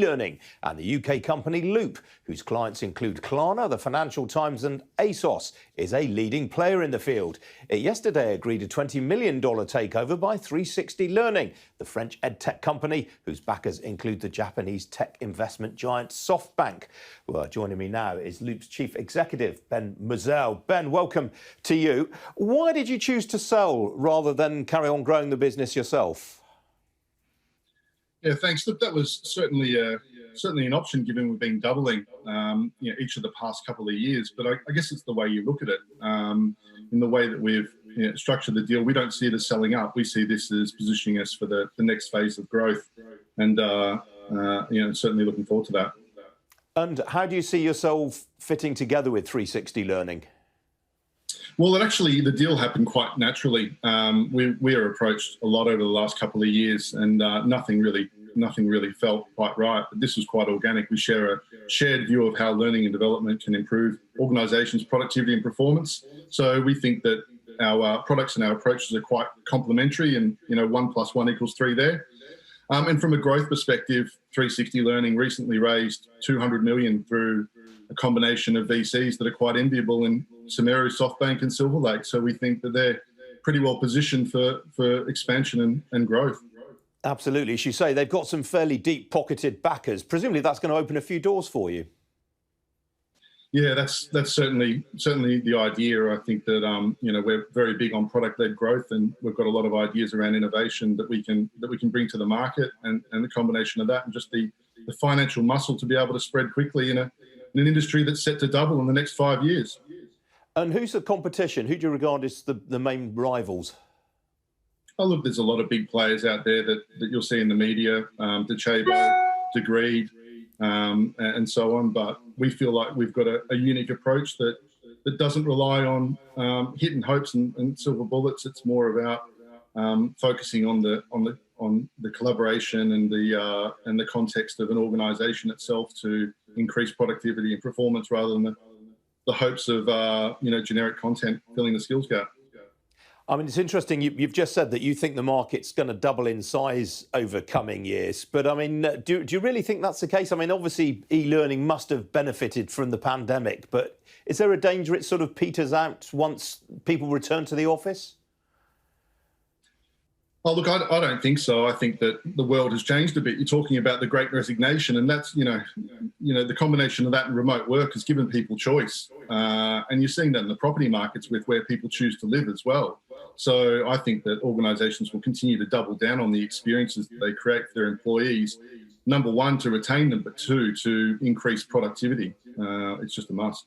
Learning and the UK company Looop, whose clients include Klarna, the Financial Times and ASOS, is a leading player in the field. It yesterday agreed a $20 million takeover by 360Learning, the French edtech company whose backers include the Japanese tech investment giant SoftBank. Well, joining me now is Loop's chief executive, Ben Muzzell. Ben, welcome to you. Why did you choose to sell rather than carry on growing the business yourself? Yeah, thanks. Look, that was certainly an option, given we've been doubling, each of the past couple of years. But I guess it's the way you look at it. In the way that we've structured the deal, we don't see it as selling up. We see this as positioning us for the next phase of growth, and certainly looking forward to that. And how do you see yourself fitting together with 360Learning? Well, the deal happened quite naturally. We are approached a lot over the last couple of years, and nothing really felt quite right. But this was quite organic. We share a shared view of how learning and development can improve organisations' productivity and performance. So we think that our products and our approaches are quite complementary, and 1 + 1 = 3 there. And from a growth perspective, 360Learning recently raised $200 million through a combination of VCs that are quite enviable in Sumeru, SoftBank and Silver Lake. So we think that they're pretty well positioned for expansion and growth. Absolutely. As you say, they've got some fairly deep-pocketed backers. Presumably that's going to open a few doors for you. Yeah, that's certainly the idea. I think that we're very big on product-led growth, and we've got a lot of ideas around innovation that we can bring to the market, and the combination of that and just the financial muscle to be able to spread quickly in an industry that's set to double in the next 5 years. And who's the competition? Who do you regard as the main rivals? Oh, look, there's a lot of big players out there that you'll see in the media, Docebo, Degreed, and so on. But we feel like we've got a unique approach that doesn't rely on hitting hopes and silver bullets. It's more about focusing on the collaboration and the context of an organisation itself to increase productivity and performance, rather than the hopes of generic content filling the skills gap. I mean, it's interesting. You've just said that you think the market's going to double in size over coming years. But I mean, do you really think that's the case? I mean, obviously, e-learning must have benefited from the pandemic. But is there a danger it sort of peters out once people return to the office? Oh, look, I don't think so. I think that the world has changed a bit. You're talking about the Great Resignation, and that's, the combination of that and remote work has given people choice. And you're seeing that in the property markets with where people choose to live as well. So I think that organisations will continue to double down on the experiences that they create for their employees. Number one, to retain them, but two, to increase productivity. It's just a must.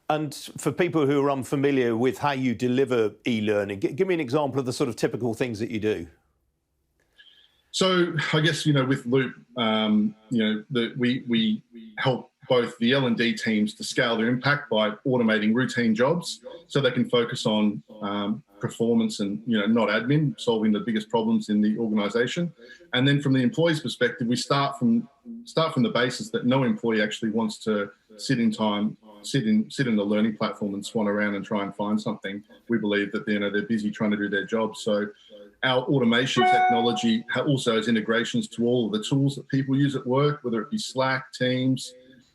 And for people who are unfamiliar with how you deliver e-learning, give me an example of the sort of typical things that you do. So I guess, with Loop, we help both the L&D teams to scale their impact by automating routine jobs so they can focus on performance and, not admin, solving the biggest problems in the organisation. And then from the employee's perspective, we start from the basis that no employee actually wants to sit in the learning platform and swan around and try and find something. We believe that they're busy trying to do their job. So our automation technology also has integrations to all of the tools that people use at work, whether it be Slack, Teams,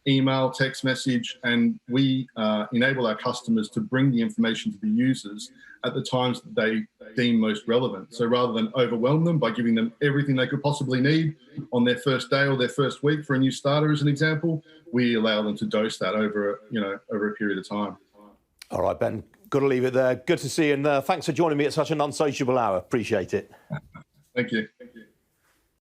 email, text message, and we enable our customers to bring the information to the users at the times that they deem most relevant. So rather than overwhelm them by giving them everything they could possibly need on their first day or their first week, for a new starter as an example, we allow them to dose that over a period of time. All right, Ben, got to leave it there. Good to see you, and thanks for joining me at such an unsociable hour. Appreciate it. Thank you.